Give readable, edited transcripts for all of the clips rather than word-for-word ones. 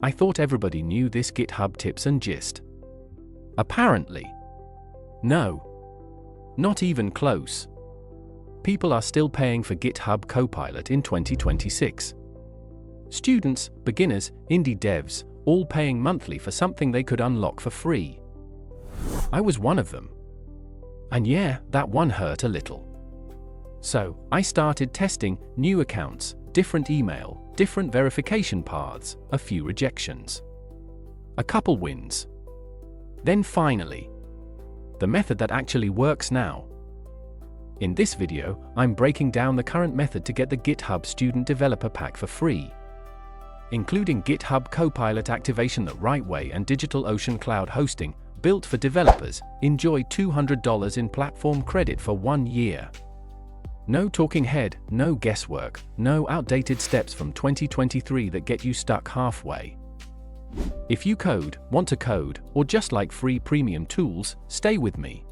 I thought everybody knew this GitHub tips and gist. Apparently. No. Not even close. People are still paying for GitHub Copilot in 2026. Students, beginners, indie devs, all paying monthly for something they could unlock for free. I was one of them. And yeah, that one hurt a little. So, I started testing new accounts, different email, different verification paths, a few rejections. A couple wins. Then finally, the method that actually works now. In this video, I'm breaking down the current method to get the GitHub Student Developer Pack for free, including GitHub Copilot activation the right way and DigitalOcean cloud hosting, built for developers. Enjoy $200 in platform credit for 1 year. No talking head, no guesswork, no outdated steps from 2023 that get you stuck halfway. If you want to code, or just like free premium tools, stay with me.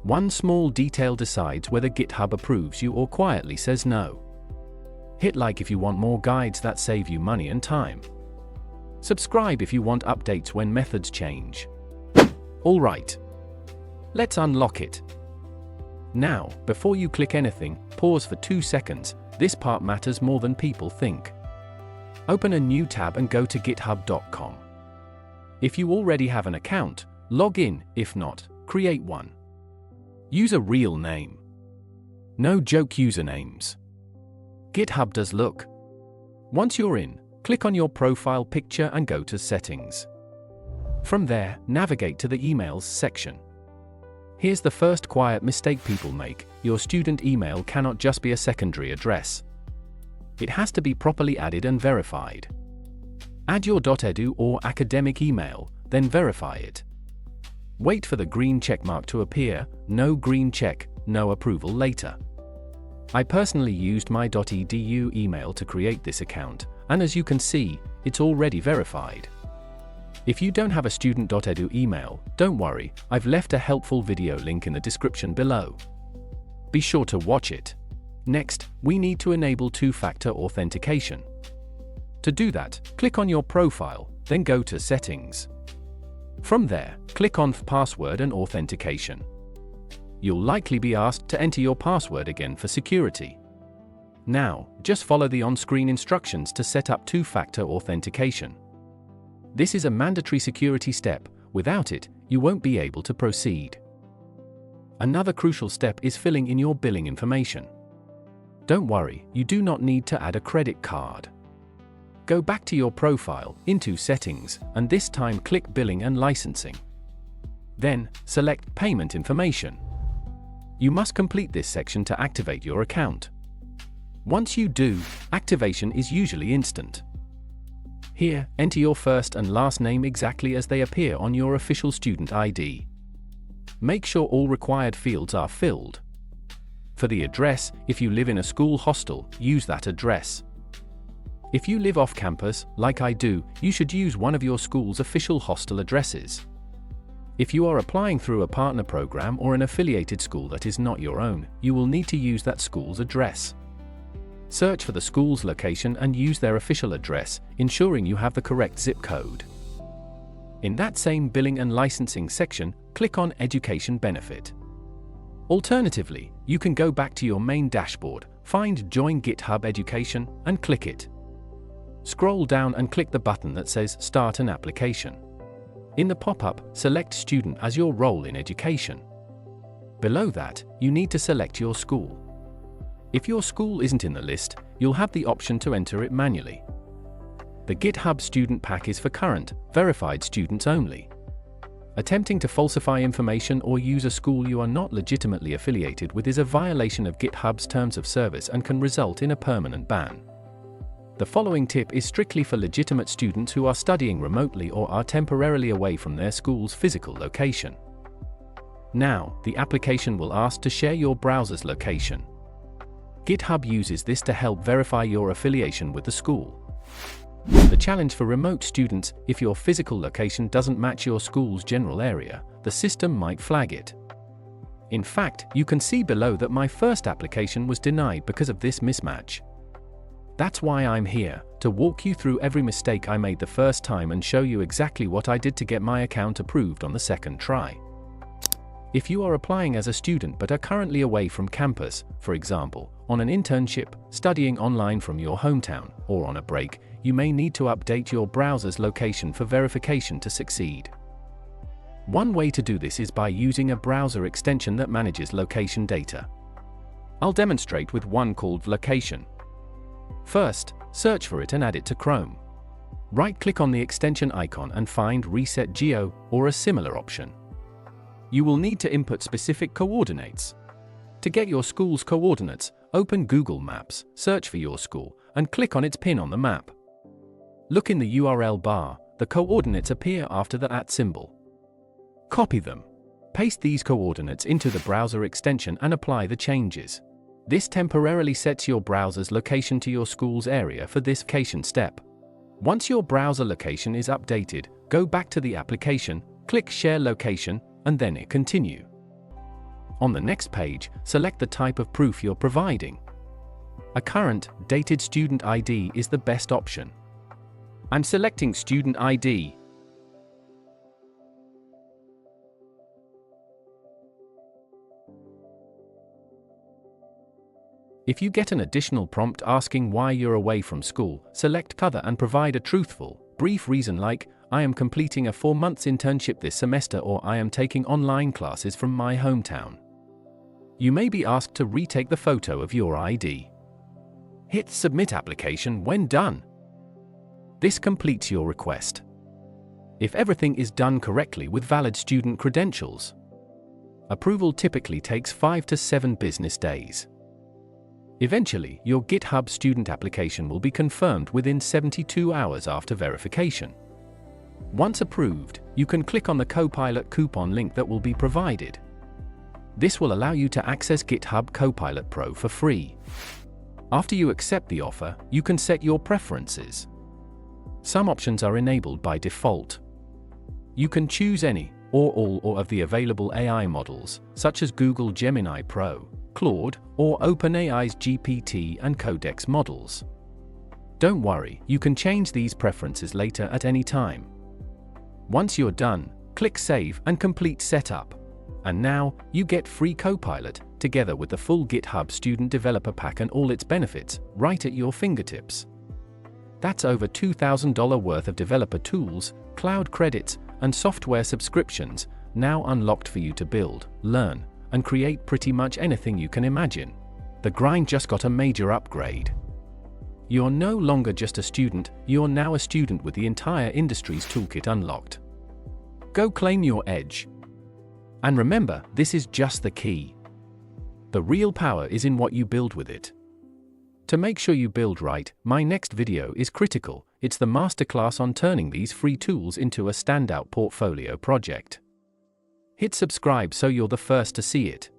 One small detail decides whether GitHub approves you or quietly says no. Hit like if you want more guides that save you money and time. Subscribe if you want updates when methods change. Alright. Let's unlock it. Now, before you click anything, pause for 2 seconds. This part matters more than people think. Open a new tab and go to github.com. If you already have an account, log in. If not, create one. Use a real name. No joke usernames. GitHub does look. Once you're in, click on your profile picture and go to Settings. From there, navigate to the Emails section. Here's the first quiet mistake people make: your student email cannot just be a secondary address. It has to be properly added and verified. Add your .edu or academic email, then verify it. Wait for the green checkmark to appear. No green check, no approval later. I personally used my .edu email to create this account, and as you can see, it's already verified. If you don't have a student.edu email, don't worry, I've left a helpful video link in the description below. Be sure to watch it. Next, we need to enable two-factor authentication. To do that, click on your profile, then go to Settings. From there, click on Password and Authentication. You'll likely be asked to enter your password again for security. Now, just follow the on-screen instructions to set up two-factor authentication. This is a mandatory security step. Without it, you won't be able to proceed. Another crucial step is filling in your billing information. Don't worry, you do not need to add a credit card. Go back to your profile, into Settings, and this time click Billing and Licensing. Then, select Payment Information. You must complete this section to activate your account. Once you do, activation is usually instant. Here, enter your first and last name exactly as they appear on your official student ID. Make sure all required fields are filled. For the address, if you live in a school hostel, use that address. If you live off campus, like I do, you should use one of your school's official hostel addresses. If you are applying through a partner program or an affiliated school that is not your own, you will need to use that school's address. Search for the school's location and use their official address, ensuring you have the correct zip code. In that same Billing and Licensing section, click on Education Benefit. Alternatively, you can go back to your main dashboard, find Join GitHub Education, and click it. Scroll down and click the button that says Start an Application. In the pop-up, select Student as your role in education. Below that, you need to select your school. If your school isn't in the list, you'll have the option to enter it manually. The GitHub Student Pack is for current, verified students only. Attempting to falsify information or use a school you are not legitimately affiliated with is a violation of GitHub's terms of service and can result in a permanent ban. The following tip is strictly for legitimate students who are studying remotely or are temporarily away from their school's physical location. Now, the application will ask to share your browser's location. GitHub uses this to help verify your affiliation with the school. The challenge for remote students: if your physical location doesn't match your school's general area, the system might flag it. In fact, you can see below that my first application was denied because of this mismatch. That's why I'm here, to walk you through every mistake I made the first time and show you exactly what I did to get my account approved on the second try. If you are applying as a student but are currently away from campus, for example, on an internship, studying online from your hometown, or on a break, you may need to update your browser's location for verification to succeed. One way to do this is by using a browser extension that manages location data. I'll demonstrate with one called Location. First, search for it and add it to Chrome. Right-click on the extension icon and find Reset Geo or a similar option. You will need to input specific coordinates. To get your school's coordinates, open Google Maps, search for your school, and click on its pin on the map. Look in the URL bar, the coordinates appear after the @ symbol. Copy them. Paste these coordinates into the browser extension and apply the changes. This temporarily sets your browser's location to your school's area for this location step. Once your browser location is updated, go back to the application, click Share Location, and then hit Continue. On the next page, select the type of proof you're providing. A current, dated student ID is the best option. I'm selecting Student ID. If you get an additional prompt asking why you're away from school, select Cover and provide a truthful, brief reason like, I am completing a 4 months internship this semester, or I am taking online classes from my hometown. You may be asked to retake the photo of your ID. Hit Submit Application when done. This completes your request. If everything is done correctly with valid student credentials, approval typically takes 5 to 7 business days. Eventually, your GitHub student application will be confirmed within 72 hours after verification. Once approved, you can click on the Copilot coupon link that will be provided. This will allow you to access GitHub Copilot Pro for free. After you accept the offer, you can set your preferences. Some options are enabled by default. You can choose any, or all of the available AI models, such as Google Gemini Pro, Claude, or OpenAI's GPT and Codex models. Don't worry, you can change these preferences later at any time. Once you're done, click Save and complete setup. And now, you get free Copilot, together with the full GitHub Student Developer Pack and all its benefits, right at your fingertips. That's over $2,000 worth of developer tools, cloud credits, and software subscriptions, now unlocked for you to build, learn, and create pretty much anything you can imagine. The grind just got a major upgrade. You're no longer just a student, you're now a student with the entire industry's toolkit unlocked. Go claim your edge. And remember, this is just the key. The real power is in what you build with it. To make sure you build right, my next video is critical. It's the masterclass on turning these free tools into a standout portfolio project. Hit subscribe so you're the first to see it.